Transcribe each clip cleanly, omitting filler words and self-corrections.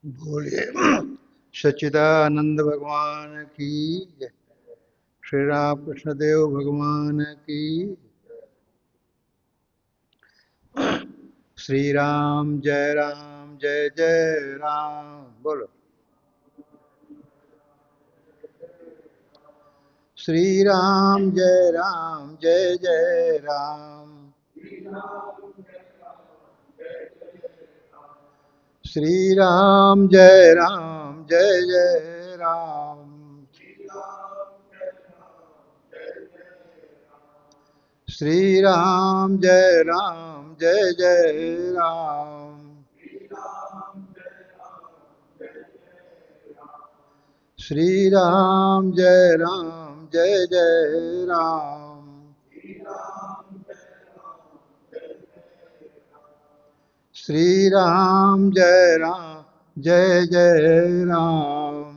बोलिए सच्चिदानंद भगवान की जय। श्री राम कृष्ण देव भगवान की। श्री राम जय जय राम बोलो। श्री राम जय जय राम। श्री राम जय जय राम। श्री राम जय जय राम। श्री राम जय जय राम। श्री राम जय जय राम।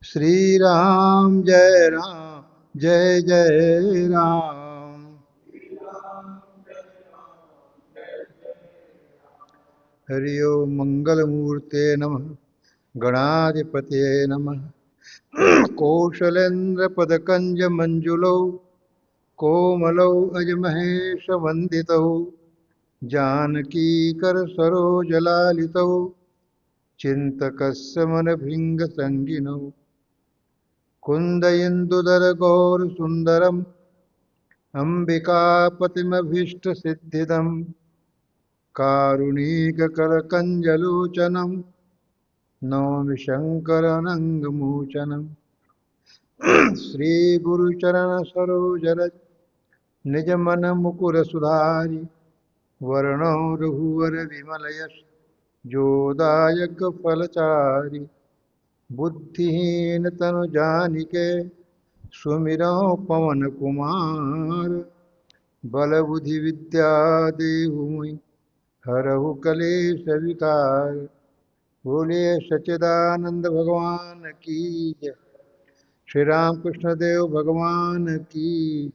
श्री राम जय जय राम। हरि ओम मंगल मूर्ते नमः। गणाधिपतये नमः। कौशलेन्द्र पदकंज मंजुलौ कोमलौ अजमहेश वंदितौ जानकी कर सरोजलालितौ चिंतकस्य मनभृंग संगिनौ कुंद इंदुदर गौर सुंदरम अंबिकापतिमभीष्ट सिद्धिदम कारुणीक कलकंजलोचनम नौमि शंकरनंगमोचनम। श्री गुरुचरण सरोजरज निज मन मुकुर सुधारि वर्णो रघुवर विमल यश जोदायक फलचारि बुद्धिहीन तनु जानिके सुमिरौ पवन कुमार बल बुद्धि विद्या देहु मोहि हरहु कलेश विकार। बोलिए सच्चिदानंद भगवान की जय। श्री राम कृष्ण देव भगवान की।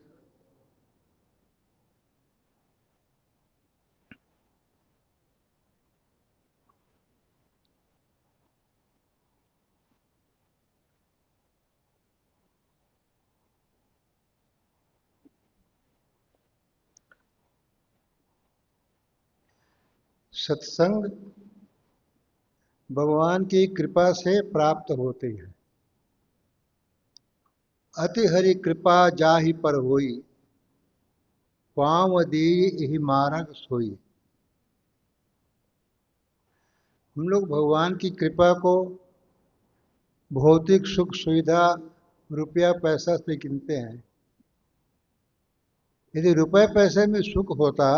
सत्संग भगवान की कृपा से प्राप्त होते हैं। अति हरि कृपा जाहि पर होई पाँव दी यही मार्ग सोई। हम लोग भगवान की कृपा को भौतिक सुख सुविधा रुपया पैसा से गिनते हैं। यदि रुपए पैसे में सुख होता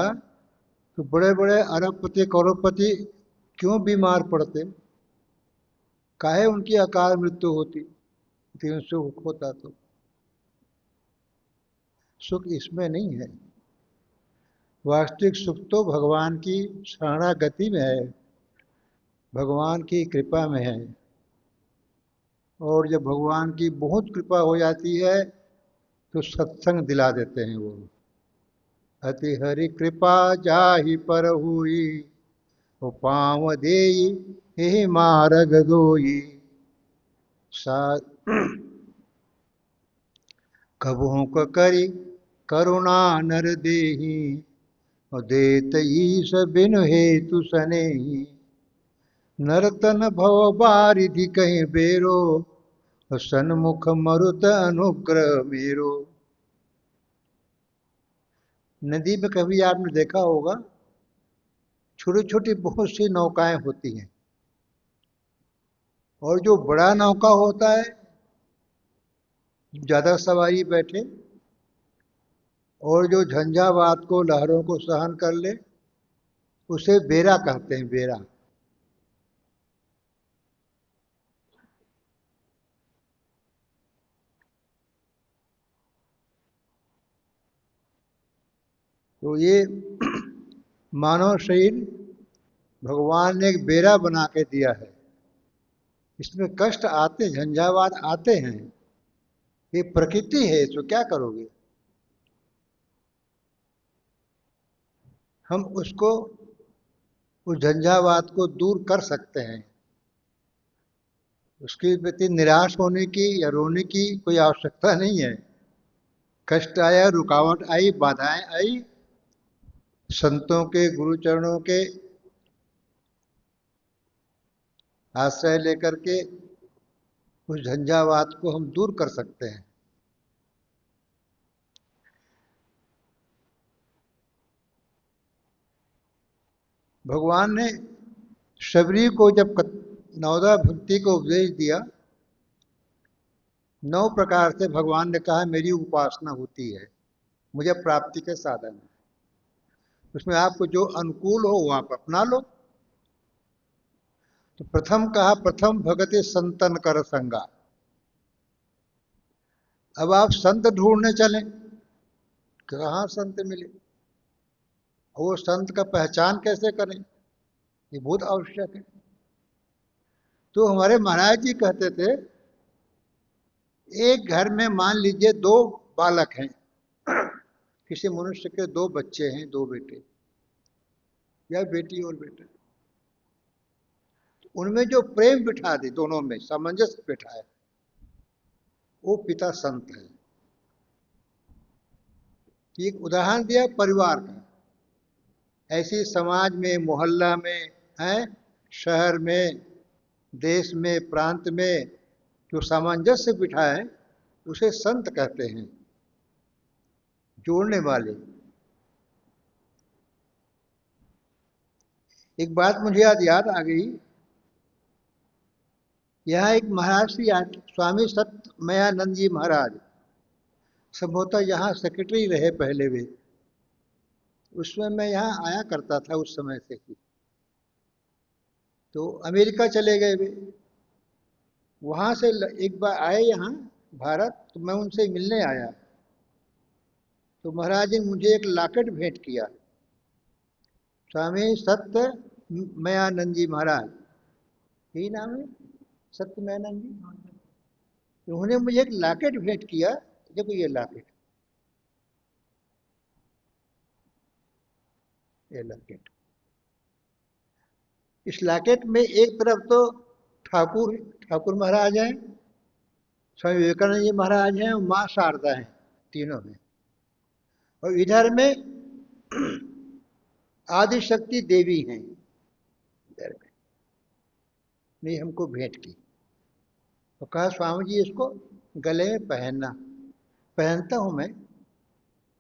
तो बड़े बड़े अरबपति करोड़पति क्यों बीमार पड़ते, काहे उनकी अकाल मृत्यु होती। लेकिन सुख होता तो सुख इसमें नहीं है। वास्तविक सुख तो भगवान की शरणागति में है, भगवान की कृपा में है। और जब भगवान की बहुत कृपा हो जाती है तो सत्संग दिला देते हैं वो। अति हरि कृपा जाहि पर हुई वो पाँव देई यही मार्ग दोई। सा कबहू क करी करुणा नर देही और देत ईश बिनु हेतु सनेही। नरतन भव बारिधि कहीं बेरो और सन्मुख मरुत अनुग्रह मेरो। नदी में कभी आपने देखा होगा छोटी छोटी बहुत सी नौकाएं होती हैं, और जो बड़ा नौका होता है ज्यादा सवारी बैठे और जो झंझावात को लहरों को सहन कर ले उसे बेरा कहते हैं, बेरा। तो ये मानव शरीर भगवान ने एक बेरा बना के दिया है। इसमें कष्ट आते, झंझावात आते हैं, ये प्रकृति है, तो क्या करोगे। हम उसको, उस झंझावात को दूर कर सकते हैं। उसके प्रति निराश होने की या रोने की कोई आवश्यकता नहीं है। कष्ट आया, रुकावट आई, बाधाएं आई, संतों के, गुरुचरणों के आश्रय लेकर के उस झंझावात को हम दूर कर सकते हैं। भगवान ने शबरी को जब नवदा भक्ति को उपदेश दिया, 9 प्रकार से भगवान ने कहा मेरी उपासना होती है, मुझे प्राप्ति के साधन है, उसमें आपको जो अनुकूल हो वो आप अपना लो। तो प्रथम कहा, प्रथम भगति संतन कर संगा। अब आप संत ढूंढने चलें, कहाँ संत मिले, वो संत का पहचान कैसे करें, ये बहुत आवश्यक है। तो हमारे महाराज जी कहते थे, एक घर में मान लीजिए 2 बालक हैं, किसी मनुष्य के 2 बच्चे हैं, 2 बेटे या बेटी और बेटा, उनमें जो प्रेम बिठा दे, दोनों में सामंजस्य बिठाए, वो पिता संत है। एक उदाहरण दिया परिवार का, ऐसी समाज में, मोहल्ला में है, शहर में, देश में, प्रांत में जो सामंजस्य बिठाए उसे संत कहते हैं, जोड़ने वाले। एक बात मुझे आज याद आ गई, यहाँ एक महाराज श्री स्वामी सत्यमयानंद जी महाराज, संभवतः यहाँ सेक्रेटरी रहे पहले वे, उसमें मैं यहाँ आया करता था उस समय से ही। तो अमेरिका चले गए वे, वहाँ से एक बार आए यहाँ भारत, तो मैं उनसे मिलने आया, तो महाराज ने मुझे एक लॉकेट भेंट किया, स्वामी सत्यमयानंद जी महाराज, यही नाम है सत्यमयानंद जी। तो उन्होंने मुझे एक लॉकेट भेंट किया, देखो ये लॉकेट, ये लॉकेट, इस लॉकेट में एक तरफ तो ठाकुर ठाकुर महाराज हैं, स्वामी विवेकानंद जी महाराज हैं और माँ शारदा हैं, तीनों में, और इधर में आदिशक्ति देवी हैं, इधर में। ने हमको भेंट की, तो कहा स्वामी जी इसको गले में पहनना। पहनता हूं मैं,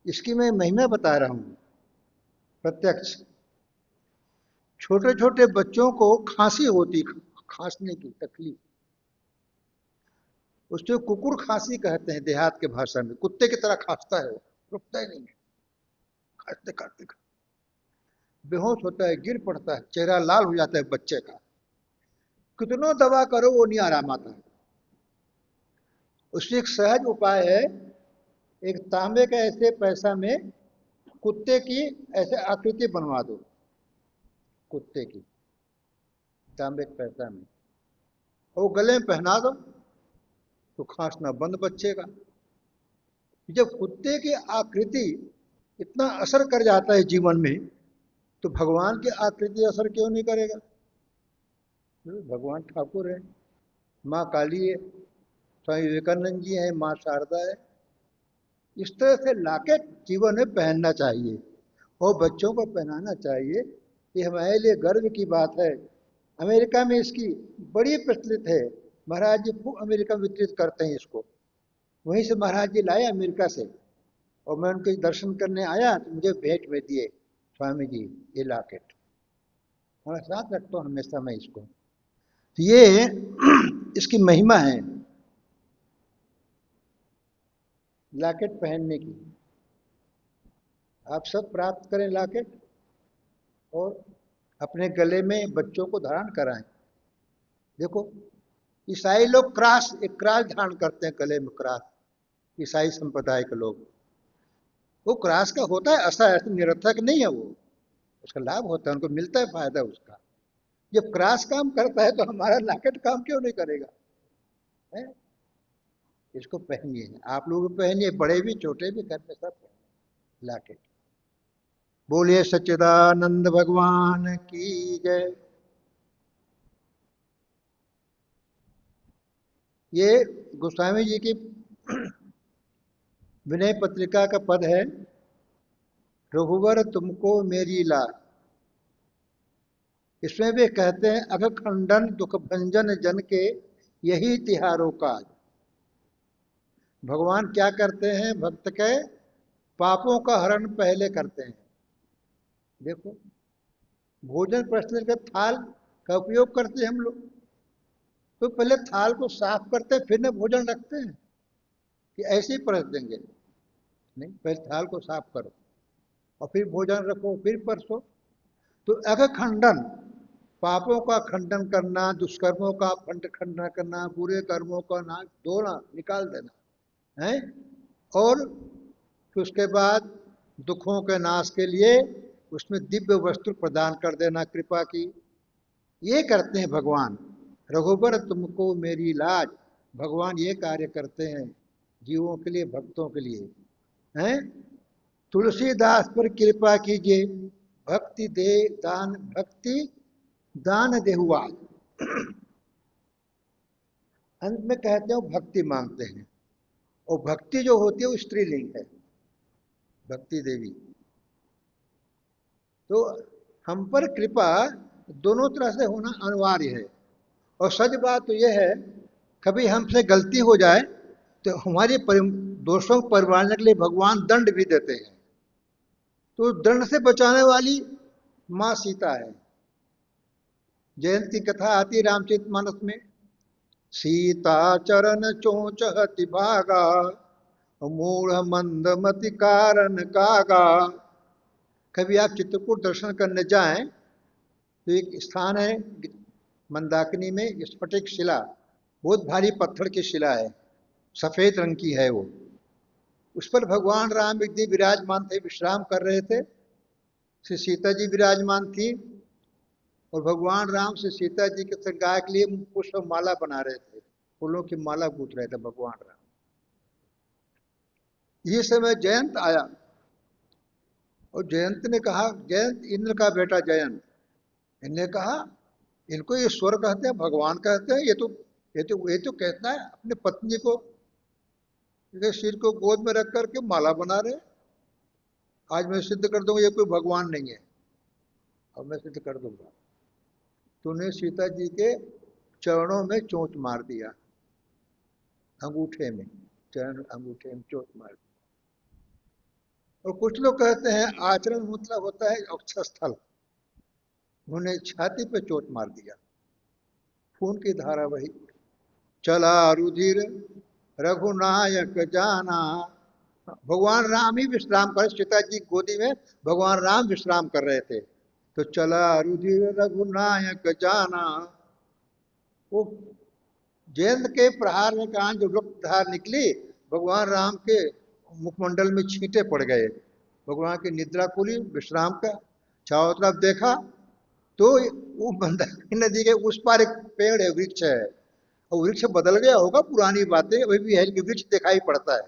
इसकी मैं महिमा बता रहा हूं प्रत्यक्ष। छोटे छोटे बच्चों को खांसी होती, खांसने की तकलीफ, उसको कुकुर खांसी कहते हैं देहात के भाषा में, कुत्ते की तरह खांसता है, रुकता ही नहीं है, खांसते खांसते बेहोश होता है, गिर पड़ता है, चेहरा लाल हो जाता है बच्चे का, कितनों दवा करो वो नहीं आराम आता है। उससे एक सहज उपाय है, एक तांबे के ऐसे पैसा में कुत्ते की ऐसे आकृति बनवा दो, कुत्ते की तांबे के पैसा में, और गले में पहना दो, तो खांसना बंद बच्चे का। जब कुत्ते की आकृति इतना असर कर जाता है जीवन में, तो भगवान की आकृति असर क्यों नहीं करेगा। भगवान ठाकुर है, माँ काली है, स्वामी विवेकानंद जी हैं, माँ शारदा है। इस तरह से लॉकेट जीवन में पहनना चाहिए और बच्चों को पहनाना चाहिए। ये हमारे लिए गर्व की बात है। अमेरिका में इसकी बड़ी प्रचलित है, महाराज जी खूब अमेरिका में वितरित करते हैं इसको, वहीं से महाराज जी लाए अमेरिका से, और मैं उनके दर्शन करने आया तो मुझे भेंट में दिए स्वामी जी ये लॉकेट, हमारे साथ रखता हूँ हमेशा मैं इसको। तो ये इसकी महिमा है लॉकेट पहनने की। आप सब प्राप्त करें लॉकेट और अपने गले में बच्चों को धारण कराएं। देखो ईसाई लोग क्रॉस, एक क्रॉस धारण करते हैं गले में, क्रॉस, ईसाई संप्रदाय के लोग, वो क्रॉस का होता है असर, ऐसे निरर्थक नहीं है वो, उसका लाभ होता है, उनको मिलता है फायदा उसका। जब क्रॉस काम करता है तो हमारा लॉकेट काम क्यों नहीं करेगा, है? इसको पहनिए, आप लोग पहनिए, बड़े भी छोटे भी घर में सब लॉकेट। बोलिए सच्चिदानंद भगवान की जय। ये गोस्वामी जी की विनय पत्रिका का पद है, रघुवर तुमको मेरी लाज। इसमें वे कहते हैं, अघ खंडन दुख भंजन जन के यही तिहारों का। भगवान क्या करते हैं, भक्त के पापों का हरण पहले करते हैं। देखो, भोजन प्रश्न का थाल का उपयोग करते हैं हम लोग, तो पहले थाल को साफ करते हैं, फिर न भोजन रखते हैं कि ऐसे ही परस देंगे। नहीं, पहले थाल को साफ करो और फिर भोजन रखो, फिर परसो। तो अघ खंडन, पापों का खंडन करना, दुष्कर्मों का खंडन करना, बुरे कर्मों का ना धोना, निकाल देना है। और फिर उसके बाद दुखों के नाश के लिए उसमें दिव्य वस्त्र प्रदान कर देना, कृपा की। ये करते हैं भगवान। रघुबर तुमको मेरी लाज, भगवान ये कार्य करते हैं जीवों के लिए, भक्तों के लिए हैं। तुलसीदास पर कृपा कीजिए, भक्ति दे दान, भक्ति दान देहुआज। अंत में कहते हैं भक्ति मांगते हैं, और भक्ति जो होती है वो स्त्रीलिंग है, भक्ति देवी। तो हम पर कृपा दोनों तरह से होना अनिवार्य है। और सच बात तो यह है, कभी हमसे गलती हो जाए तो हमारे दोषों को परिवारने के लिए भगवान दंड भी देते हैं। तो दंड से बचाने वाली माँ सीता है। जयंती कथा आती है रामचरितमानस में, सीता चरण चोंच हति भागा, मूढ़ मंदमति कारण कागा। कभी आप चित्रकूट दर्शन करने जाएं तो एक स्थान है मंदाकिनी में, स्फटिक शिला, बहुत भारी पत्थर की शिला है, सफेद रंग की है वो। उस पर भगवान राम एक दिन विराजमान थे, विश्राम कर रहे थे। श्री सीता जी विराजमान थी, और भगवान राम से सीता जी के श्रृंगार के लिए पुष्प माला बना रहे थे, फूलों की माला गूंथ रहे थे भगवान राम। ये समय जयंत आया, और जयंत ने कहा, जयंत इंद्र का बेटा जयंत, इनने कहा इनको ये स्वर कहते हैं, भगवान कहते हैं, ये तो कहता है अपने पत्नी को सिर को गोद में रख करके माला बना रहे। आज मैं सिद्ध कर दूंगा ये कोई भगवान नहीं है, अब मैं सिद्ध कर दूंगा। तूने सीता जी के चरणों में चोंच मार दिया, अंगूठे में, चरण अंगूठे में चोट मार दी। और कुछ लोग कहते हैं आचरण मतलब होता है अक्षस्थल, उन्होंने छाती पे चोट मार दिया, खून की धारा वही। चला रुधिर रघुनायक जाना, भगवान राम ही विश्राम कर, सीता जी गोदी में भगवान राम विश्राम कर रहे थे। तो चला रुधिर रघुनायक जाना, वो जयंत के प्रहार में कहा जो रक्त धार निकली, भगवान राम के मुखमंडल में छींटे पड़ गए। भगवान की निद्रा खुली, विश्राम का। चारों तरफ देखा तो वो मंदाकिनी नदी के उस पार एक पेड़ है, वृक्ष है, और वृक्ष बदल गया होगा, पुरानी बातें अभी भी है, लेकिन वृक्ष दिखाई पड़ता है।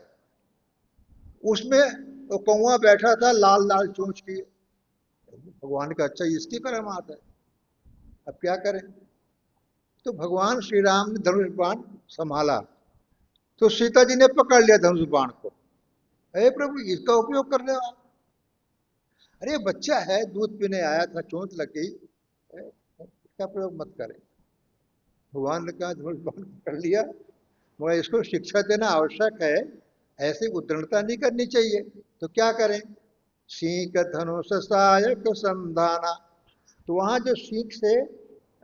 उसमें वो कौवा बैठा था, लाल लाल चोंच की। भगवान का अच्छा इसकी करामात है, अब क्या करें। तो भगवान श्री राम ने धनुष बाण संभाला, तो सीता जी ने पकड़ लिया धनुष बाण को। अरे प्रभु, इसका उपयोग करने वाला, अरे बच्चा है, दूध पीने आया था, चोट लग गई, इसका प्रयोग मत करें। भगवान ने कहा धनुष बाण पकड़ लिया, मगर इसको शिक्षा देना आवश्यक है, ऐसी उद्दंडता नहीं करनी चाहिए। तो क्या करें, सीख धनुष सायक संधाना। तो वहां जो सीख से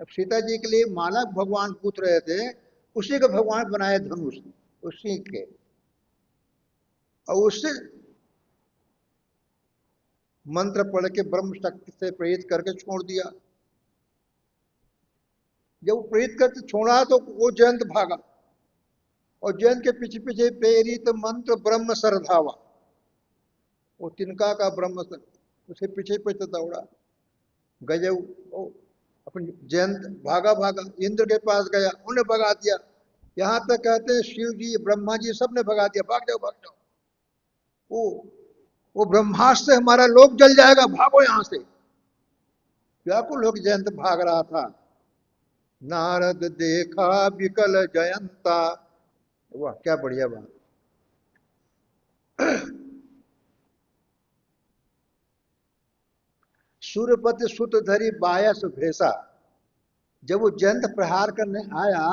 सीता जी के लिए माला भगवान पूछ रहे थे, उसी को भगवान बनाए धनुष, उस सीख के, और उससे मंत्र पढ़ के ब्रह्म शक्ति से प्रेरित करके छोड़ दिया। जब प्रेरित करके छोड़ा तो वो जयंत भागा, और जयंत के पीछे पीछे प्रेरित मंत्र ब्रह्म सरधावा, वो तिनका का ब्रह्म सर, उसे पीछे पीछे दौड़ा। गजब, अपन जयंत भागा भागा इंद्र के पास गया, उन्हें भगा दिया। यहां तक कहते हैं शिव जी ब्रह्मा जी सबने भगा दिया, भाग जाओ भाग जाओ। वो वो ब्रह्मास्त्र से हमारा लोक जल जाएगा, भागो यहां से। व्याकुल होकर जयंत भाग रहा था। नारद देखा विकल जयंता। वाह क्या बढ़िया बात। सूर्यपति सुत धरी बायस भेसा। जब वो जयंत प्रहार करने आया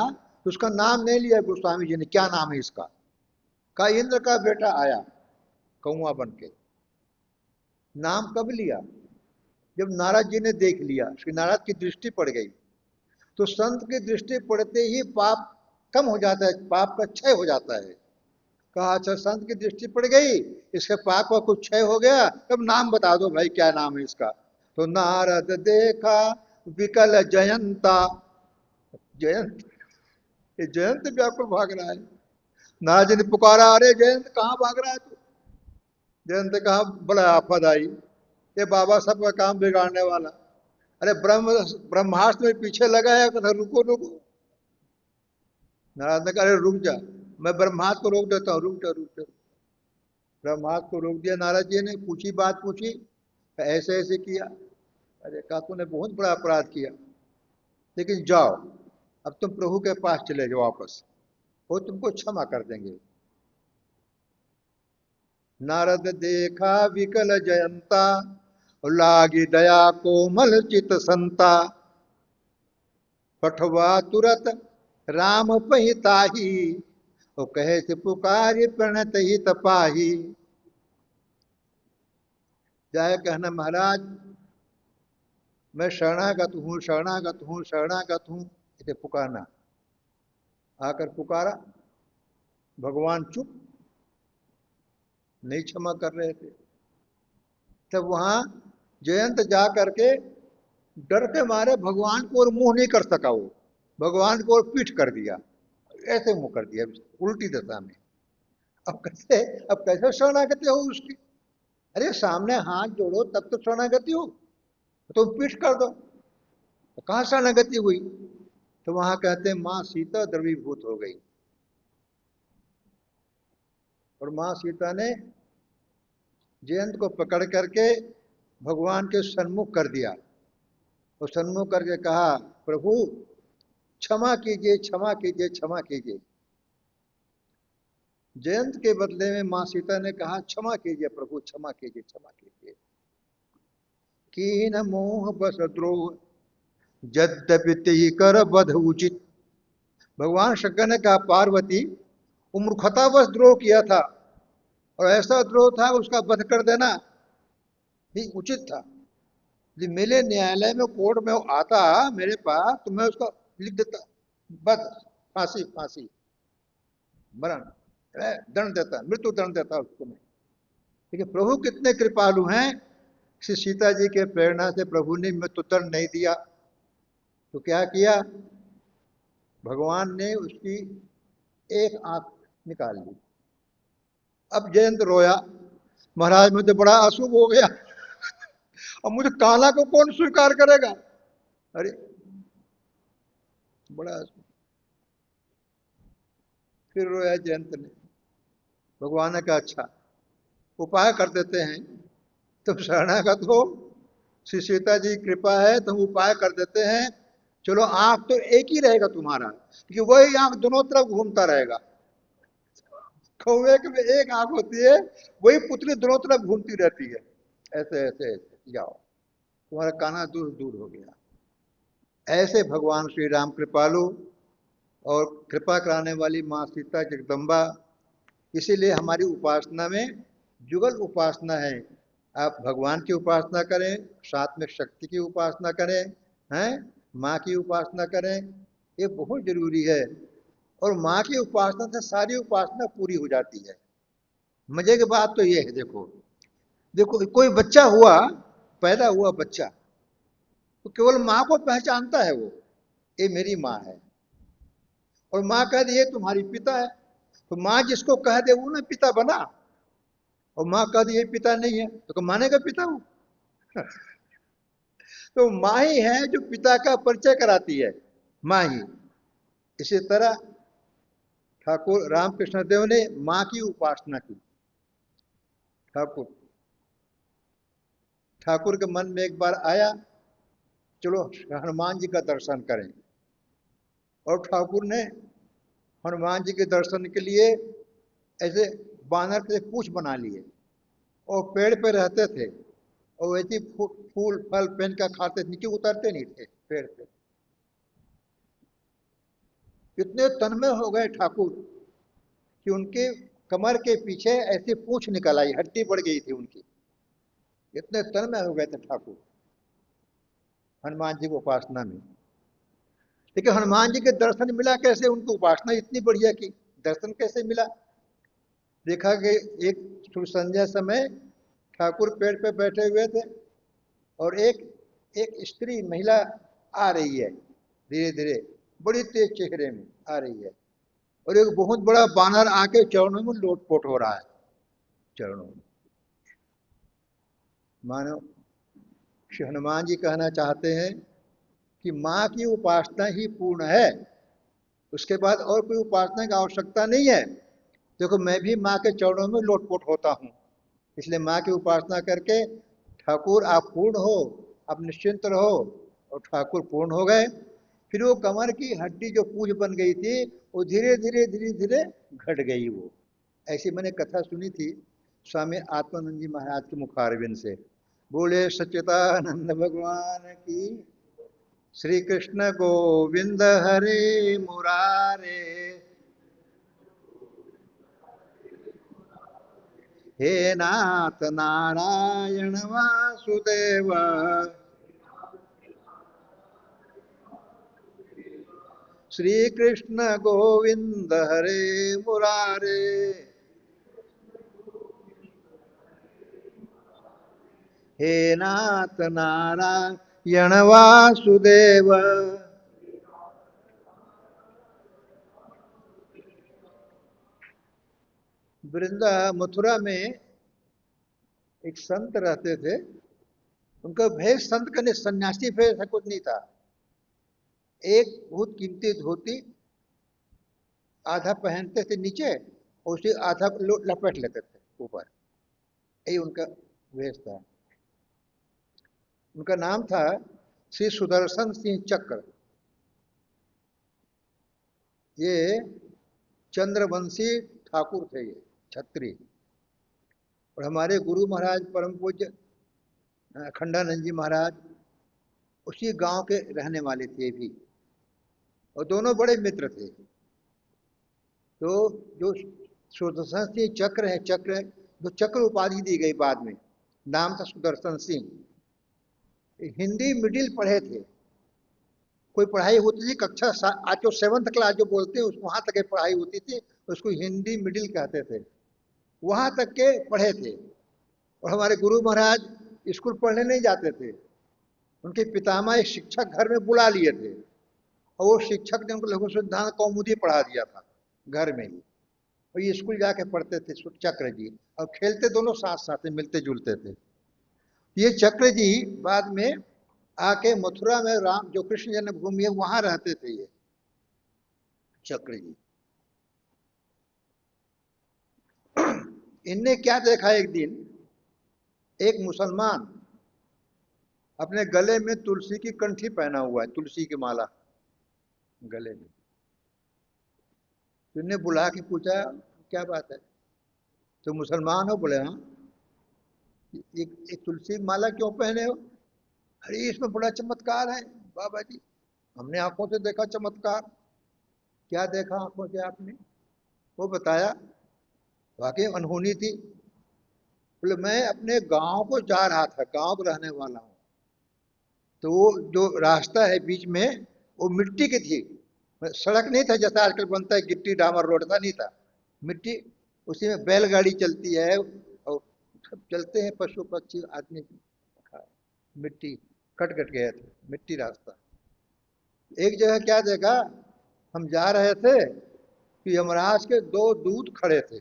तो उसका नाम नहीं लिया गोस्वामी जी ने, क्या नाम है इसका। का इंद्र का बेटा आया कौआ बन के। नाम कब लिया, जब नारद जी ने देख लिया, श्री नारद की दृष्टि पड़ गई। तो संत की दृष्टि पड़ते ही पाप कम हो जाता है, पाप का क्षय हो जाता है। कहा अच्छा संत की दृष्टि पड़ गई, इसके पाप का कुछ क्षय हो गया, तब नाम बता दो भाई क्या नाम है इसका। तो नारद देखा विकल जयंता। जयंत, ये जयंत व्याकुल भाग रहा है। नारद जी ने पुकारा, अरे जयंत कहाँ भाग रहा है तू। जयंत कहा बड़ा आफत आई, ये बाबा सबका काम बिगाड़ने वाला। अरे ब्रह्मास्त्र में पीछे लगा है, कहता रुको रुको। नारद ने कहा अरे रुक जा, मैं ब्रह्मास्त्र को रोक देता हूँ, रुक जा रुक जा। ब्रह्मास्त्र को रोक दिया नारद जी ने, पूछी बात पूछी, ऐसे ऐसे किया। अरे कहा तूने बहुत बड़ा अपराध किया, लेकिन जाओ अब तुम प्रभु के पास चले जाओ वापस, वो तुमको क्षमा कर देंगे। नारद देखा विकल जयंता, लागी दया कोमल चित संता। पठवा तुरत राम पहिताही, वो कहे से पुकार प्रणत ही तपाही। जाए कहना महाराज मैं शरणागत हूँ शरणागत हूँ शरणागत हूँ, इसे पुकारना। आकर पुकारा, भगवान चुप, नहीं क्षमा कर रहे थे। तब वहां जयंत जा करके डर के मारे भगवान को और मुंह नहीं कर सका, वो भगवान को और पीठ कर दिया, ऐसे मुंह कर दिया उल्टी दशा में। अब कैसे शरणागति हो उसकी। अरे सामने हाथ जोड़ो तब तो शरणागति हो, तुम पीठ कर दो तो कहां शरणागति हुई। तो वहां कहते हैं मां सीता द्रवीभूत हो गई, और मां सीता ने जयंत को पकड़ करके भगवान के सन्मुख कर दिया, और सन्मुख करके कहा प्रभु क्षमा कीजिए क्षमा कीजिए क्षमा कीजिए। जयंत के बदले में मां सीता ने कहा क्षमा कीजिए प्रभु क्षमा कीजिए क्षमा कीजिए। कीन मोह बस द्रोह यद्यपि कर बध उचित। भगवान शंकर ने कहा पार्वती वो मूर्खतावश द्रोह किया था, और ऐसा द्रोह था उसका वध कर देना ही उचित था। यदि मेरे न्यायालय में कोर्ट में वो आता मेरे पास तो मैं उसको लिख देता बध, फांसी फांसी मरण दंड देता, मृत्यु दंड देता उसको मैं। लेकिन प्रभु कितने कृपालु हैं, श्री सीता जी के प्रेरणा से प्रभु ने मृत्यु दंड नहीं दिया। तो क्या किया, भगवान ने उसकी एक आंख निकाल ली। अब जयंत रोया, महाराज मुझे बड़ा अशुभ हो गया, अब मुझे काला को कौन स्वीकार करेगा। अरे बड़ा अशुभ। फिर रोया जयंत ने। भगवान ने कहा अच्छा उपाय कर देते हैं, तुम शरणागत हो, श्री सीता जी कृपा है तो हम उपाय कर देते हैं। चलो आंख तो एक ही रहेगा तुम्हारा, क्योंकि वही आंख दोनों तरफ घूमता रहेगा। कौवे में एक आंख होती है, वही पुतली दोनों तरफ घूमती रहती है, ऐसे ऐसे ऐसे जाओ तुम्हारा काना दूर दूर हो गया। ऐसे भगवान श्री राम कृपालु और कृपा कराने वाली माँ सीता जगदम्बा। इसीलिए हमारी उपासना में जुगल उपासना है। आप भगवान की उपासना करें, साथ में शक्ति की उपासना करें, हैं माँ की उपासना करें, ये बहुत जरूरी है। और माँ की उपासना से सारी उपासना पूरी हो जाती है। मजे की बात तो ये है, देखो देखो कोई बच्चा हुआ, पैदा हुआ बच्चा, तो केवल माँ को पहचानता है वो, ये मेरी माँ है। और माँ कह दी ये तुम्हारी पिता है, तो माँ जिसको कह दे वो ना पिता बना। और माँ कह दी ये पिता नहीं है तो मानेगा पिता हूं। तो माँ ही है जो पिता का परिचय कराती है, माँ ही। इसी तरह ठाकुर रामकृष्ण देव ने माँ की उपासना की। ठाकुर ठाकुर के मन में एक बार आया, चलो हनुमान जी का दर्शन करें। और ठाकुर ने हनुमान जी के दर्शन के लिए ऐसे बानर के पूंछ बना लिए, और पेड़ पे रहते थे, और वैसे फूल फल पेन का खाते, नीचे उतरते नहीं थे पेड़ पे। इतने तन्मय हो गए ठाकुर कि उनके कमर के पीछे ऐसी पूंछ निकल आई, हड्डी बढ़ गई थी उनकी। इतने तन्मय हो गए थे ठाकुर हनुमान जी को उपासना में। लेकिन हनुमान जी के दर्शन मिला कैसे? उनको उपासना इतनी बढ़िया की, दर्शन कैसे मिला? देखा कि एक संध्या समय ठाकुर पेड़ पे बैठे हुए थे, और एक एक स्त्री महिला आ रही है, धीरे धीरे, बड़ी तेज चेहरे में आ रही है, और एक बहुत बड़ा बानर आके चरणों में लोटपोट हो रहा है, चरणों में। मानो श्री हनुमान जी कहना चाहते हैं कि माँ की उपासना ही पूर्ण है, उसके बाद और कोई उपासना की आवश्यकता नहीं है। देखो मैं भी माँ के चरणों में लोटपोट होता हूँ, इसलिए माँ की उपासना करके ठाकुर आप पूर्ण हो, आप निश्चिंत रहो। और ठाकुर पूर्ण हो गए। फिर वो कमर की हड्डी जो पूंछ बन गई थी, वो धीरे धीरे धीरे धीरे घट गई। वो ऐसी मैंने कथा सुनी थी स्वामी आत्मानंद जी महाराज के मुखारविंद से। बोले सच्चिदानंद भगवान की। श्री कृष्ण गोविंद हरे मुरारे, हे नाथ नारायण वासुदेव, श्री कृष्ण गोविंद हरे मुरारे, हे नाथ नारायण वासुदेव। वृंदा मथुरा में एक संत रहते थे। उनका भेष संत का नहीं, सन्यासी भेष, ऐसा कुछ नहीं था। एक बहुत कीमती धोती आधा पहनते थे नीचे, और उसी आधा लपेट लेते थे ऊपर, यही उनका वेश था। उनका नाम था श्री सुदर्शन सिंह चक्र। ये चंद्रवंशी ठाकुर थे, ये छत्री। और हमारे गुरु महाराज परम पूज्य अखंडानंद जी महाराज उसी गांव के रहने वाले थे भी, और दोनों बड़े मित्र थे। तो जो सुदर्शन सिंह चक्र है, चक्र जो चक्र उपाधि दी गई बाद में, नाम था सुदर्शन सिंह। हिंदी मिडिल पढ़े थे। कोई पढ़ाई होती थी कक्षा आज जो 7th क्लास जो बोलते हैं, उस वहां तक की पढ़ाई होती थी, उसको हिंदी मिडिल कहते थे। वहां तक के पढ़े थे। और हमारे गुरु महाराज स्कूल पढ़ने नहीं जाते थे। उनके पितामह एक शिक्षक घर में बुला लिए थे, और वो शिक्षक ने उनको लघु सिद्धांत कौमुदी पढ़ा दिया था घर में ही। और ये स्कूल जाके पढ़ते थे चक्र जी, और खेलते दोनों साथ साथ मिलते जुलते थे। ये चक्र जी बाद में आके मथुरा में राम जो कृष्ण जन्मभूमि है वहां रहते थे ये चक्र जी। इनने क्या देखा, एक दिन एक मुसलमान अपने गले में तुलसी की कंठी पहना हुआ है, तुलसी की माला गले में। तो इन्हें बुला के पूछा क्या बात है, तो मुसलमान हो? बोले हाँ। एक तुलसी की माला क्यों पहने हो? अरे इसमें बड़ा चमत्कार है बाबा जी, हमने आंखों से देखा चमत्कार। क्या देखा आंखों से आपने? वो बताया, वाकई अनहोनी थी। बोले मैं अपने गांव को जा रहा था, गांव का रहने वाला हूँ। तो वो जो रास्ता है बीच में, वो मिट्टी की थी, सड़क नहीं था जैसा आजकल बनता है गिट्टी डामर रोड था, नहीं था, मिट्टी। उसी में बैलगाड़ी चलती है, और सब चलते हैं पशु पक्षी आदमी। मिट्टी कट कट गया था, मिट्टी रास्ता। एक जगह क्या देखा, हम जा रहे थे कि यमराज के 2 दूत खड़े थे।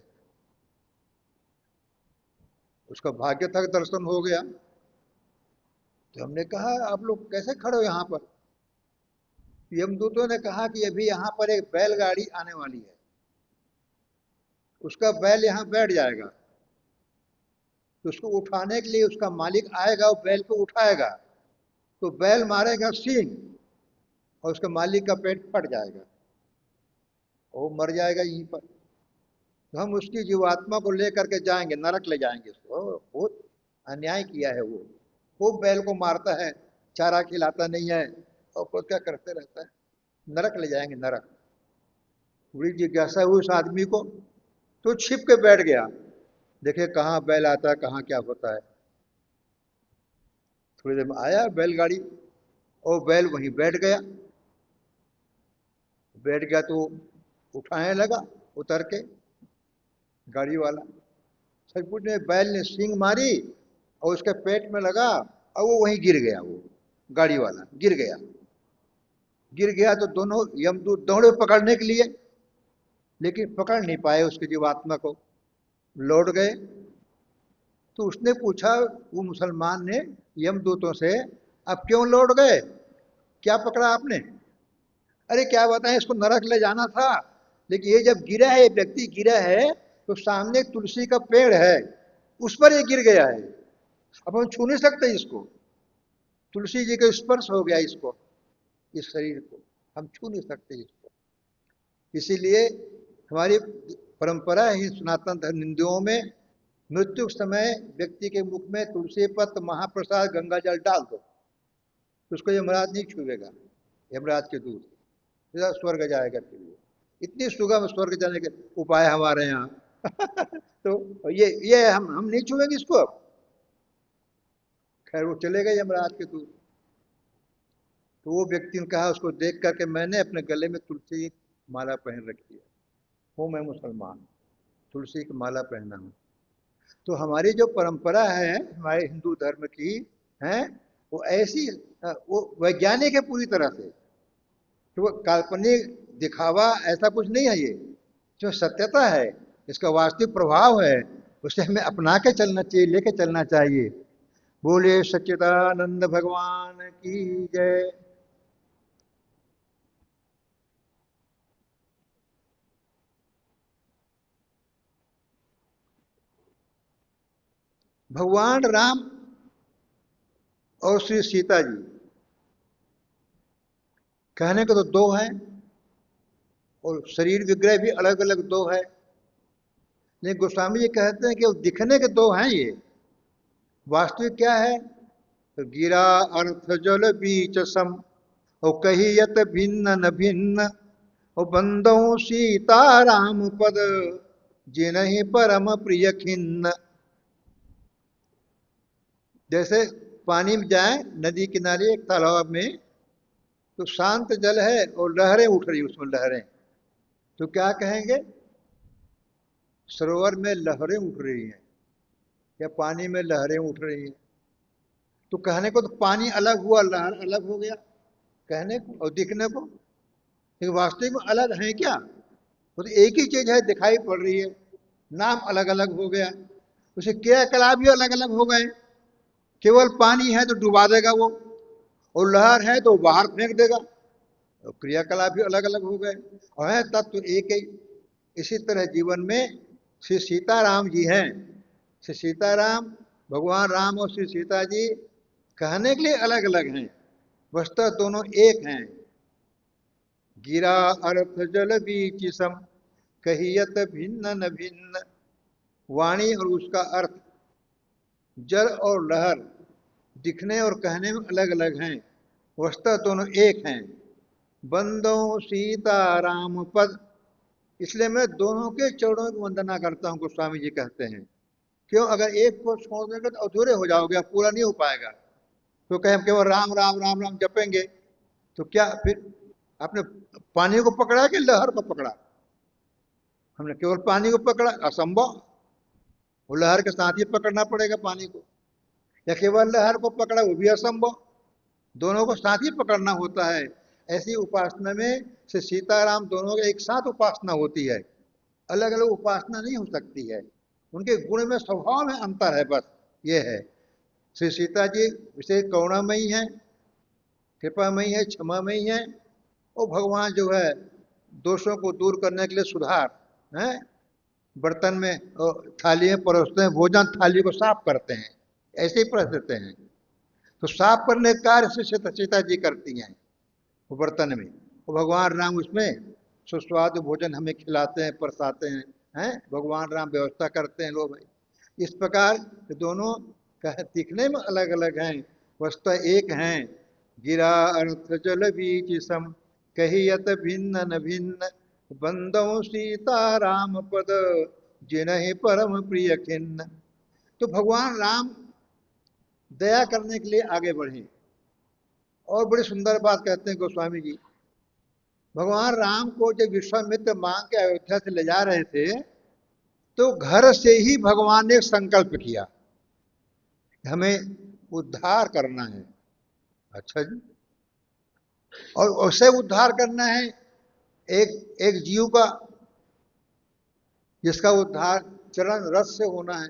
उसका भाग्य था कि दर्शन हो गया। तो हमने कहा आप लोग कैसे खड़े हो यहाँ पर? यमदूतों ने कहा कि अभी यहाँ पर एक बैलगाड़ी आने वाली है, उसका बैल यहाँ बैठ जाएगा, तो उसको उठाने के लिए उसका मालिक आएगा और बैल को उठाएगा, तो बैल मारेगा सींग और उसके मालिक का पेट फट जाएगा, वो मर जाएगा यहीं पर। तो हम उसकी जीवात्मा को लेकर के जाएंगे, नरक ले जाएंगे उसको। बहुत अन्याय किया है वो। खूब बैल को मारता है, चारा खिलाता नहीं है, और खुद क्या करते रहता है। नरक ले जाएंगे, नरक। थोड़ी जिज्ञासा हुई उस आदमी को, तो छिप के बैठ गया, देखे कहाँ बैल आता है, कहाँ क्या होता है। थोड़ी देर में आया बैलगाड़ी, और बैल वहीं बैठ गया तो उठाने लगा उतर के गाड़ी वाला। सचमुच में बैल ने सींग मारी और उसके पेट में लगा, और वो वहीं गिर गया, वो गाड़ी वाला गिर गया तो दोनों यमदूत दौड़े पकड़ने के लिए, लेकिन पकड़ नहीं पाए उसकी जीवात्मा को, लौट गए। तो उसने पूछा, वो मुसलमान ने यमदूतों से, अब क्यों लौट गए, क्या पकड़ा आपने? अरे क्या बताएं, इसको नरक ले जाना था, लेकिन ये जब गिरा है, ये व्यक्ति गिरा है, तो सामने एक तुलसी का पेड़ है, उस पर ये गिर गया है। अब हम छू नहीं सकते इसको, तुलसी जी का स्पर्श हो गया इसको, इस शरीर को हम छू नहीं सकते इसको। इसीलिए हमारी परंपरा है सनातन धर्म हिंदुओं में, मृत्यु के समय व्यक्ति के मुख में तुलसी पत्र, महाप्रसाद, गंगा जल डाल दो, तो उसको यमराज नहीं छुएगा, यमराज के दूत सीधा स्वर्ग जाएगा। फिर वो इतनी सुगम स्वर्ग जाने के उपाय हमारे यहाँ। तो ये हम नहीं छुएंगे इसको अब। खैर वो चले गए यमराज के दूत। तो वो व्यक्ति ने कहा, उसको देख करके, मैंने अपने गले में तुलसी की माला पहन रखी है, हूँ मैं मुसलमान, तुलसी की माला पहना हूँ। तो हमारी जो परंपरा है हमारे हिंदू धर्म की है, वो ऐसी, वो वैज्ञानिक है पूरी तरह से। तो वो काल्पनिक दिखावा ऐसा कुछ नहीं है, ये जो सत्यता है, इसका वास्तविक प्रभाव है, उसे हमें अपना के चलना चाहिए, लेके चलना चाहिए। बोले सच्चिदानंद भगवान की जय। भगवान राम और श्री सीता जी, कहने को तो दो हैं, और शरीर विग्रह भी अलग अलग दो है, लेकिन गोस्वामी जी कहते हैं कि वो दिखने के दो हैं, ये वास्तविक क्या है? तो गिरा अर्थ जल बीच सम, और कहियत भिन्न न भिन्न, और बंदो सीता राम पद, जिनहि परम प्रिय खिन्न। जैसे पानी में जाए, नदी किनारे एक तालाब में, तो शांत जल है और लहरें उठ रही, उसमें लहरें, तो क्या कहेंगे? सरोवर में लहरें उठ रही हैं, या पानी में लहरें उठ रही हैं। तो कहने को तो पानी अलग हुआ, लहर अलग हो गया कहने को, और दिखने को, लेकिन वास्तविक में अलग है क्या? वो तो एक ही चीज है, दिखाई पड़ रही है, नाम अलग अलग हो गया, उसे क्रियाकलाप भी अलग अलग हो गए। केवल पानी है तो डुबा देगा वो, और लहर है तो बाहर फेंक देगा, और क्रियाकलाप भी अलग अलग हो गए, और है तत्व तो एक ही। इसी तरह जीवन में श्री सीताराम जी हैं, श्री सीताराम, भगवान राम और श्री सीता जी कहने के लिए अलग अलग हैं, वस्तुतः दोनों एक हैं। गिरा अर्थ जल बीच सम, कहियत भिन्न न भिन्न। वाणी और उसका अर्थ, जल और लहर, दिखने और कहने में अलग अलग हैं, वस्तुतः दोनों एक हैं। बंदो सीता राम पद, इसलिए मैं दोनों के चरणों की वंदना करता हूं, गोस्वामी जी कहते हैं। क्यों? अगर एक को छोड़ देंगे तो अधूरे हो जाओगे, पूरा नहीं हो पाएगा। तो कहें हम केवल राम राम राम राम जपेंगे, तो क्या फिर आपने पानी को पकड़ा कि लहर को पकड़ा? हमने केवल पानी को पकड़ा, असंभव। वो लहर के साथ ही पकड़ना पड़ेगा पानी को, या केवल लहर को पकड़ा, वो भी असंभव। दोनों को साथ ही पकड़ना होता है। ऐसी उपासना में से सीताराम दोनों के एक साथ उपासना होती है, अलग अलग उपासना नहीं हो सकती है। उनके गुण में, स्वभाव में अंतर है, बस ये है। श्री सीता जी विशेष करुणामयी है, कृपामयी है, क्षमामयी है, और भगवान जो है दोषों को दूर करने के लिए सुधार है, बर्तन में थाली में परोसते हैं भोजन, थाली को साफ करते हैं, ऐसे ही परोस देते हैं। तो साफ करने का कार्य से सीता जी करती हैं वो बर्तन में, वो भगवान राम उसमें सुस्वादु भोजन हमें खिलाते हैं, परसाते हैं। हैं भगवान राम व्यवस्था करते हैं, लो भाई। इस प्रकार दोनों दिखने में अलग अलग हैं, वस्तुतः एक हैं। गिरा अर्थ जल बीच सम, कहियत भिन्न न भिन्न, बंदो सीता राम पद, जिनहि परम प्रिय खिन्न। तो भगवान राम दया करने के लिए आगे बढ़े। और बड़ी सुंदर बात कहते हैं गोस्वामी जी, भगवान राम को जब विश्वामित्र मांग के अयोध्या से ले जा रहे थे, तो घर से ही भगवान ने एक संकल्प किया, हमें उद्धार करना है। अच्छा जी, और उसे उद्धार करना है एक एक जीव का, जिसका उद्धार चरण रस से होना है।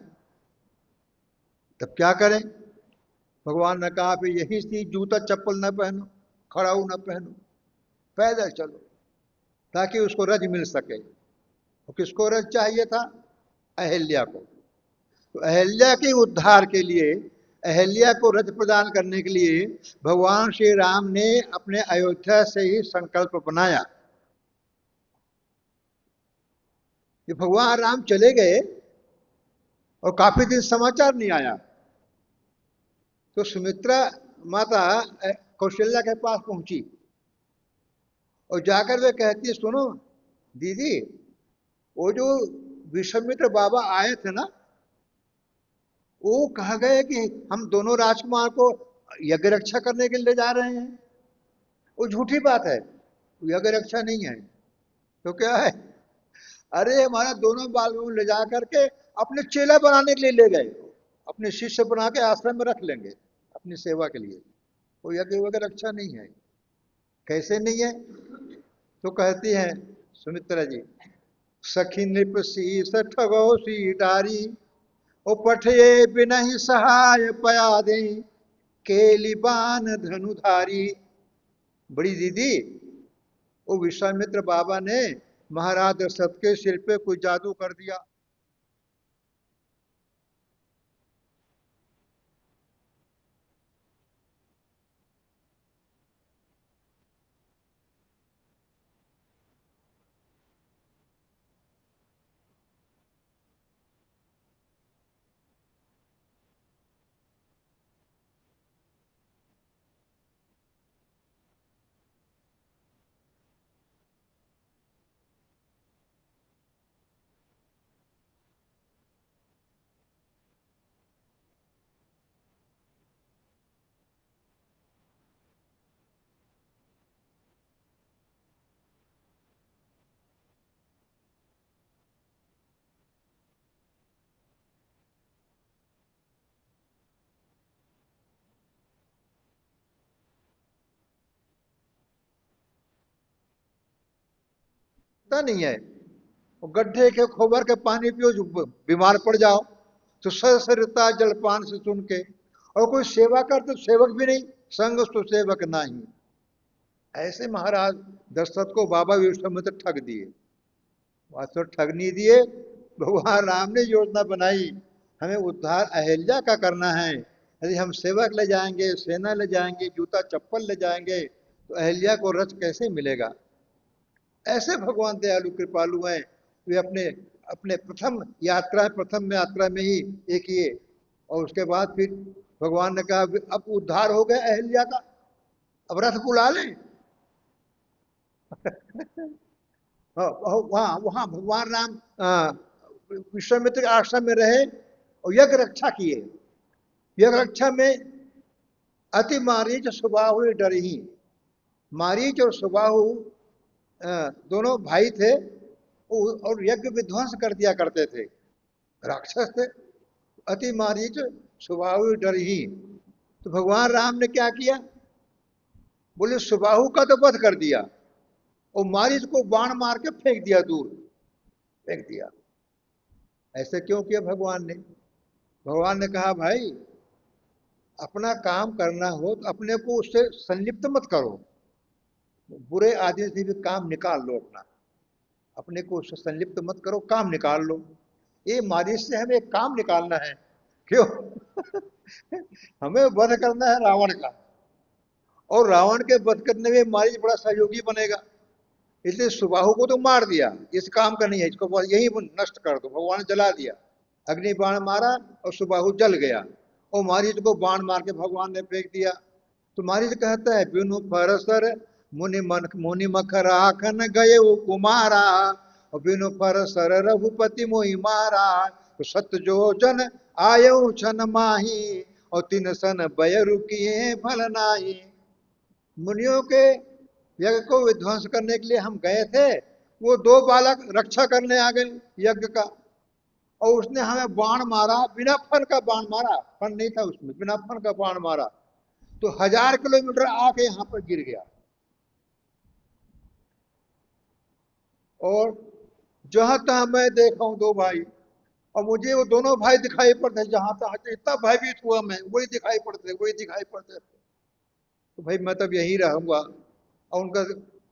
तब क्या करें? भगवान ने कहा फिर यही सी जूता चप्पल न पहनो, खड़ाऊ न पहनो, पैदल चलो, ताकि उसको रज मिल सके। तो किसको रज चाहिए था? अहिल्या को। तो अहिल्या के उद्धार के लिए, अहिल्या को रज प्रदान करने के लिए भगवान श्री राम ने अपने अयोध्या से ही संकल्प बनाया। ये भगवान राम चले गए और काफी दिन समाचार नहीं आया। तो सुमित्रा माता कौशल्या के पास पहुंची और जाकर वे कहती है, सुनो दीदी, वो जो विश्वामित्र बाबा आए थे ना, वो कहा गए कि हम दोनों राजकुमार को यज्ञ रक्षा करने के लिए ले जा रहे हैं। वो झूठी बात है, यज्ञ रक्षा नहीं है। तो क्या है? अरे हमारा दोनों बाल को ले जा करके अपने चेला बनाने के लिए ले गए, अपने शिष्य बना के आश्रम में रख लेंगे अपनी सेवा के लिए। वो यज्ञ वगैरह रक्षा नहीं है। कैसे नहीं है? तो कहती हैं सुमित्रा जी, सखी नृप शीस ठगो सी डारी, ओ पठये बिनहि सहाय पया दे, केली बान धनुधारी। बड़ी दीदी, वो विश्वामित्र बाबा ने महाराज दशरथ के सिर पे कोई जादू कर दिया। पता नहीं है, वो गड्ढे के खोबर के पानी पियो जो बीमार पड़ जाओ। तो सरसरता जलपान से सुन के, और कोई सेवा करते तो सेवक भी नहीं, संग तो सेवक नहीं। ऐसे महाराज दशरथ को बाबा विश्वामित्र ठग दिए। वास्तव ठग नहीं दिए, भगवान राम ने योजना बनाई, हमें उद्धार अहिल्या का करना है। यदि हम सेवक ले जाएंगे, सेना ले जाएंगे, जूता चप्पल ले जाएंगे, तो अहिल्या को रथ कैसे मिलेगा? ऐसे भगवान दयालु कृपालु हैं। वे अपने अपने प्रथम यात्रा में ही ये किए, और उसके बाद फिर भगवान ने कहा अब उद्धार हो गया अहिल्या का, अब रथ बुला लें। वहां वहां भगवान राम विश्वामित्र के आश्रम में रहे और यज्ञ रक्षा किए। यज्ञ रक्षा में अति मारीच सुबाहु डरही। मारीच और सुबाहु दोनों भाई थे, और यज्ञ विध्वंस कर दिया करते थे, राक्षस थे। अति मारीच सुबाहु डरही। तो भगवान राम ने क्या किया? बोले सुबाहु का तो वध कर दिया, और मारीच को बाण मार के फेंक दिया, दूर फेंक दिया। ऐसे क्यों किया भगवान ने? भगवान ने कहा भाई, अपना काम करना हो तो अपने को उससे संलिप्त मत करो, बुरे आदमी से भी काम निकाल लो अपना। अपने को उससे संलिप्त मत करो, काम निकाल लो। ये मारिच से हमें एक काम निकालना है। क्यों? हमें वध करना है रावण का, और रावण के वध करने में मारिच बड़ा सहयोगी बनेगा। इसलिए सुबाहु को तो मार दिया, इस काम का नहीं है, इसको यही नष्ट कर दो। भगवान ने जला दिया, अग्नि बाण मारा और सुबाहु जल गया, और मारीच को बाण मार के भगवान ने फेंक दिया। तो मारीच कहता है, बिनु परसर मुनि मख राखन गए वो कुमारा, और बिनु परसर रघुपति मोहि मारा, तो सत्य जो जन आयो छन माही, और तीन सन बय रुकिए फल नाही। मुनियों के यज्ञ को विध्वंस करने के लिए हम गए थे, वो दो बालक रक्षा करने आ गए यज्ञ का, और उसने हमें बाण मारा, बिना फन का बाण मारा, फन नहीं था उसमें, बिना फन का बाण मारा, तो 1000 किलोमीटर आके यहां पर गिर गया। और जहां तहां मैं देखा हूं दो भाई, और मुझे वो दोनों भाई दिखाई पड़ते, जहां तहां इतना भयभीत हुआ मैं, वही दिखाई पड़ते, वही दिखाई पड़ते। तो भाई मैं तब यहीं रहूंगा, और उनका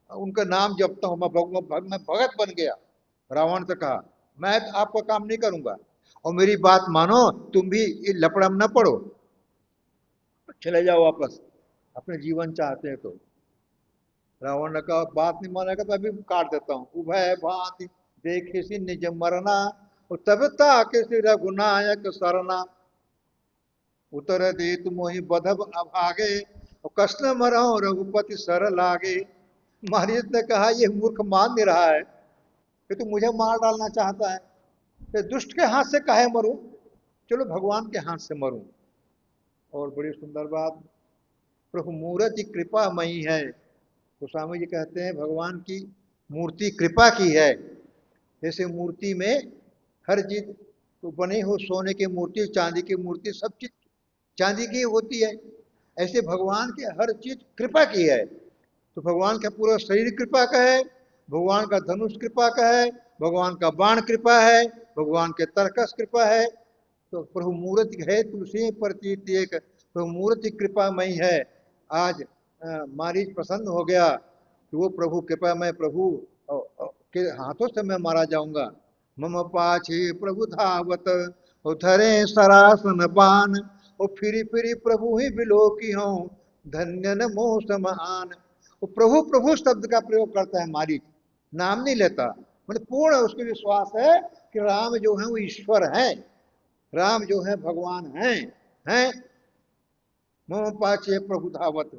उनका नाम जपता हूं, मैं भगत बन गया। रावण से कहा, मैं आपका काम नहीं करूंगा, और मेरी बात मानो, तुम भी ये लपड़ा में न पड़ो, चले जाओ वापस, अपने जीवन चाहते हैं तो। रावण ने कहा, बात नहीं मानेगा तो अभी काट देता हूँ। उभय भांति देखे सी निज मरना, और तब किसी रघुनायक सरना, उतर दे तुम मोहि बधब अभागे, और कृष्ण मरो रघुपति सर लागे। मारियत ने कहा, ये मूर्ख मान नहीं रहा है कि तू मुझे मार डालना चाहता है, तो दुष्ट के हाथ से काहे मरूं, चलो भगवान के हाथ से मरूं। और बड़ी सुंदर बात, प्रभु मूर्ति कृपा मई है। तो स्वामी जी कहते हैं, भगवान की मूर्ति कृपा की है। जैसे मूर्ति में हर चीज तो बनी हो, सोने की मूर्ति, चांदी की मूर्ति, सब चीज चांदी की होती है, ऐसे भगवान की हर चीज कृपा की है। तो भगवान का पूरा शरीर कृपा का है, भगवान का धनुष कृपा का है, भगवान का बाण कृपा है, भगवान के तर्कस कृपा है। तो प्रभु मूर्ति है तुलसी प्रतीत एक, प्रभु मूर्ति कृपामयी है। आज मारीच प्रसन्न हो गया कि वो प्रभु कृपा में, प्रभु के हाथों से मैं मारा जाऊंगा। मम पाछे प्रभु धावत, धरे सरासन बान, और फिरी फिरी प्रभु ही बिलो की हूँ, धन्य न मोह समान। वो प्रभु प्रभु शब्द का प्रयोग करता है मारीच, नाम नहीं लेता। मतलब पूर्ण उसको विश्वास है कि राम जो है वो ईश्वर है, राम जो है भगवान हैं। मोह पाचे प्रभु धावत,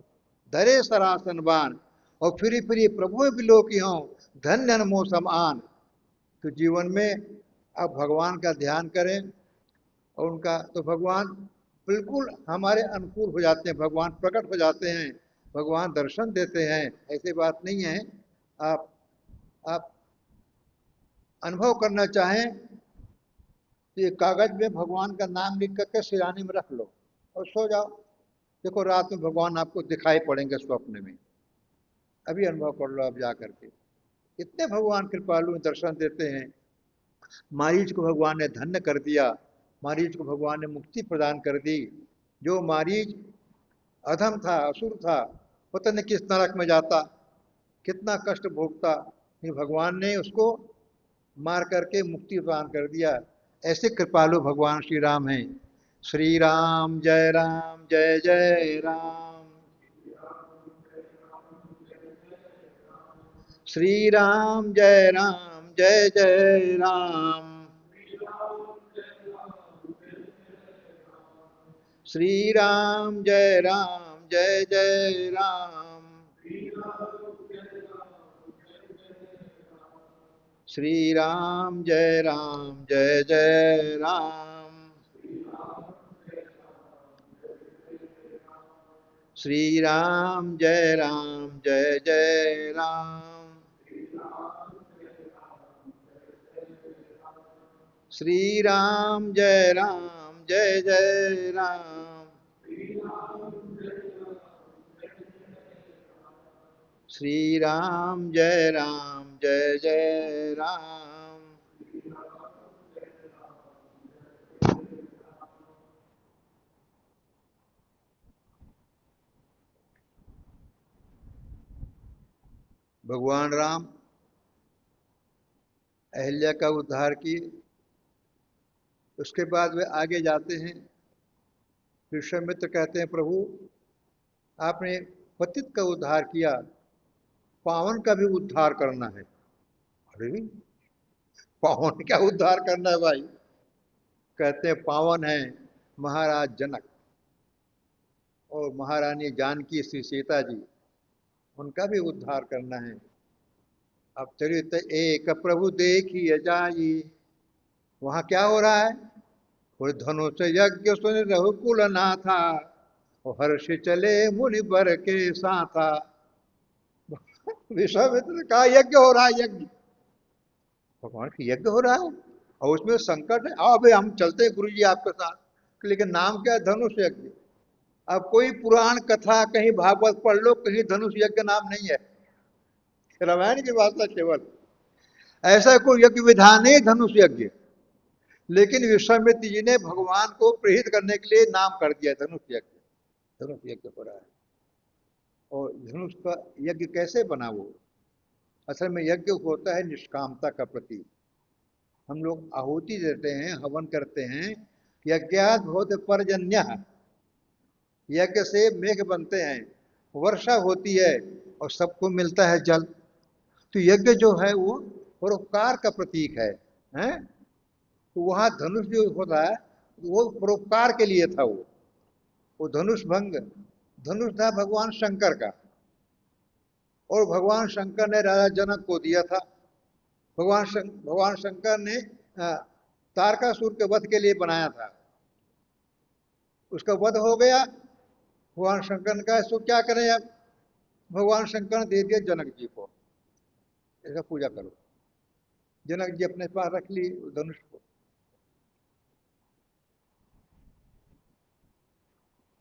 धरे सरासन बान, और फिरी फिरी प्रभु बिलो की हो, धन्य मोह समान। तो जीवन में अब भगवान का ध्यान करें, और उनका तो भगवान बिल्कुल हमारे अनुकूल हो जाते हैं, भगवान प्रकट हो जाते हैं, भगवान दर्शन देते हैं, ऐसी बात नहीं है। आप आप अनुभव करना चाहें तो ये कागज में भगवान का नाम लिख करके सिराने में रख लो और सो जाओ। देखो रात में भगवान आपको दिखाई पड़ेंगे स्वप्न में, अभी अनुभव कर लो आप जा करके। इतने भगवान कृपालु दर्शन देते हैं। मारीच को भगवान ने धन्य कर दिया, मारीच को भगवान ने मुक्ति प्रदान कर दी। जो मारीच अधम था, असुर था, पता नहीं किस नरक में जाता, कितना कष्ट भोगता, ये भगवान ने उसको मार करके मुक्ति प्रदान कर दिया। ऐसे कृपालु भगवान श्री राम हैं। श्री राम जय राम, जय जय राम। श्री राम जय राम, जय जय राम। श्री राम जय राम, जय जय राम। श्री राम जय राम, जय जय राम। श्री राम जय राम, जय जय राम। श्री राम जय राम, जय जय राम। श्री राम जय राम, जय जय राम। भगवान राम अहिल्या का उद्धार किए। उसके बाद वे आगे जाते हैं। विश्वामित्र कहते हैं प्रभु आपने पतित का उद्धार किया, पावन का भी उद्धार करना है। अरे पावन क्या उद्धार करना है भाई? कहते हैं पावन है महाराज जनक और महारानी जानकी श्री सीता जी, उनका भी उद्धार करना है। अब चरित एक प्रभु देखिए जाई। वहां क्या हो रहा है? कोई धनुष यज्ञ सुन रघुकुल नाथा, और हर्ष चले मुनि बर के साथा। विश्वामित्र ने कहा यज्ञ हो रहा है, यज्ञ, भगवान की यज्ञ हो रहा है और उसमें संकट है। आओ भाई हम चलते हैं गुरु जी आपके साथ, लेकिन नाम क्या है? धनुष यज्ञ। अब कोई पुराण कथा कहीं भागवत पढ़ लो, कहीं धनुष यज्ञ नाम नहीं है। रामायण की भाषा केवल ऐसा कोई यज्ञ विधान नहीं धनुष यज्ञ, लेकिन विश्वामित्र जी ने भगवान को प्रेरित करने के लिए नाम कर दिया धनुष यज्ञ। धनुष यज्ञ हो रहा है। और धनुष का यज्ञ कैसे बना? वो असल में यज्ञ होता है निष्कामता का प्रतीक। हम लोग आहुति देते हैं, हवन करते हैं। यज्ञात बहुत पर्जन्य, यज्ञ से मेघ बनते हैं, वर्षा होती है और सबको मिलता है जल। तो यज्ञ जो है वो परोपकार का प्रतीक है, हैं? तो वहां धनुष जो होता है वो परोपकार के लिए था। वो धनुष भंग धनुष था भगवान शंकर का, और भगवान शंकर ने राजा जनक को दिया था। भगवान शंकर ने तारकासुर के वध के लिए बनाया था। उसका वध हो गया। भगवान शंकर ने कहा इसको क्या करें अब? भगवान शंकर ने दे दिया जनक जी को, इसका पूजा करो। जनक जी अपने पास रख ली धनुष को।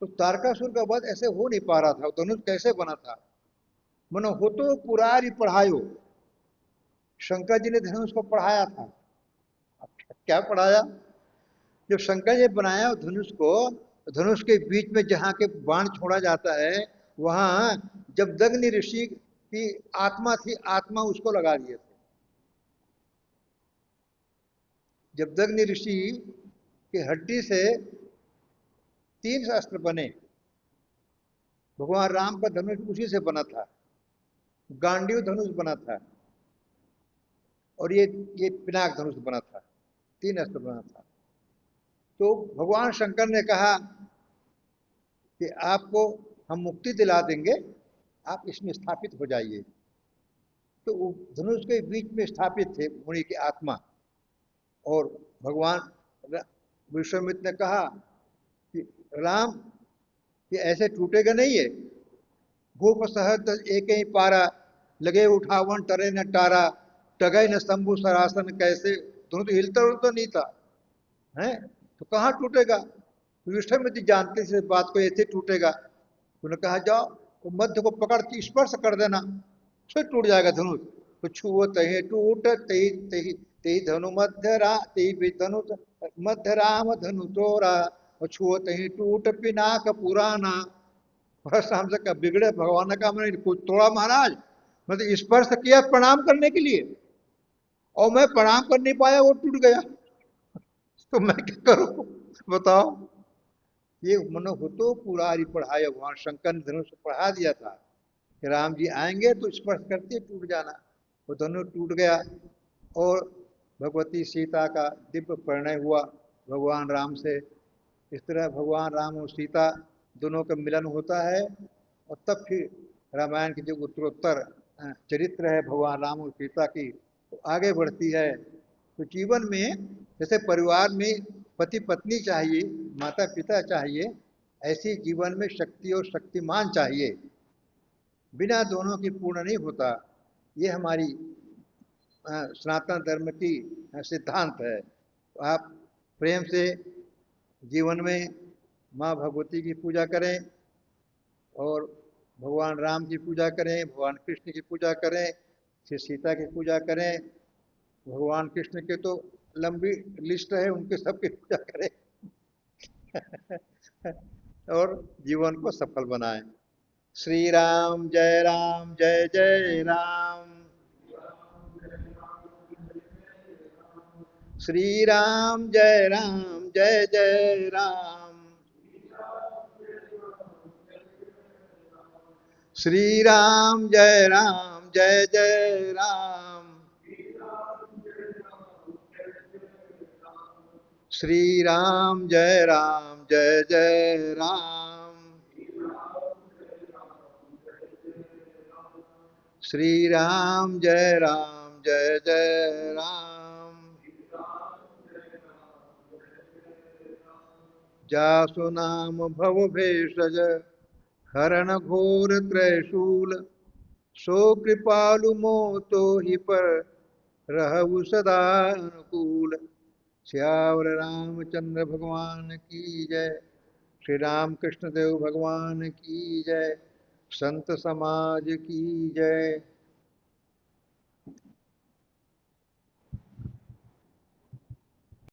तो तारकासुर का वध ऐसे हो नहीं पा रहा था। धनुष कैसे बना था? मनो हो तो पुरारी पढ़ायो। शंकर जी ने धनुष को पढ़ाया था। क्या पढ़ाया? जब शंकर जी बनाया धनुष को, धनुष के बीच में जहां के बाण छोड़ा जाता है, वहां जब दग्नि ऋषि की आत्मा थी, आत्मा उसको लगा दिए थे। जब दग्नि ऋषि की हड्डी से 3 अस्त्र बने। भगवान राम का धनुष उसी से बना था, गांडीव धनुष बना था, और ये पिनाक धनुष बना था। 3 अस्त्र बना था। तो भगवान शंकर ने कहा कि आपको हम मुक्ति दिला देंगे, आप इसमें स्थापित हो जाइए। तो वो धनुष के बीच में स्थापित थे मुनि की आत्मा। और भगवान विश्वामित्र ने कहा कि राम ये ऐसे टूटेगा नहीं है। भूप सहत एक ही पारा, लगे उठावन टरे न टारा, टगई न शंभु सरासन कैसे। दोनों तो हिलता उलता नहीं था, है तो कहाँ टूटेगा? विश्वामित्र जानते से बात को ऐसे टूटेगा। उन्होंने कहा जाओ वो मध्य को पकड़ के स्पर्श कर देना, फिर टूट जाएगा धनुष। तो छुओ तही टूट तही तही तही धनु मध्य रा तही भी धनु मध्य राम धनु तोरा, और छुओ तही टूट पिनाक पुराना। बस हमसे कब बिगड़े? भगवान ने कहा मैंने कुछ तोड़ा महाराज, मतलब स्पर्श किया प्रणाम करने के लिए, और मैं प्रणाम कर नहीं पाया, वो टूट गया। तो मैं क्या करूं बताओ? ये मनो हो तो पुरारी पढ़ाया। भगवान शंकर ने धनुष पढ़ा दिया था कि राम जी आएंगे तो स्पर्श करते टूट जाना। वो धनुष टूट गया और भगवती सीता का दिव्य परिणय हुआ भगवान राम से। इस तरह भगवान राम और सीता दोनों का मिलन होता है, और तब फिर रामायण की जो उत्तरोत्तर चरित्र है भगवान राम और सीता की, तो आगे बढ़ती है। तो जीवन में जैसे परिवार में पति पत्नी चाहिए, माता पिता चाहिए, ऐसी जीवन में शक्ति और शक्तिमान चाहिए। बिना दोनों की पूर्ण नहीं होता। ये हमारी सनातन धर्म की सिद्धांत है। तो आप प्रेम से जीवन में माँ भगवती की पूजा करें, और भगवान राम की पूजा करें, भगवान कृष्ण की पूजा करें, श्री सीता की पूजा करें। भगवान कृष्ण के तो लंबी लिस्ट है, उनके सबकी पूजा करें और जीवन को सफल बनाएं। श्री राम जय जय राम। श्री राम जय जय राम। श्री राम जय जय राम। श्री राम जय जय राम। श्री राम जय जय राम। जासु नाम भव भेषज हरण घोर त्रैशूल। सो कृपालु मोतो ही पर रहु सदा अनुकूल। श्यावर रामचंद्र भगवान की जय। श्री राम कृष्ण देव भगवान की जय। संत समाज की जय।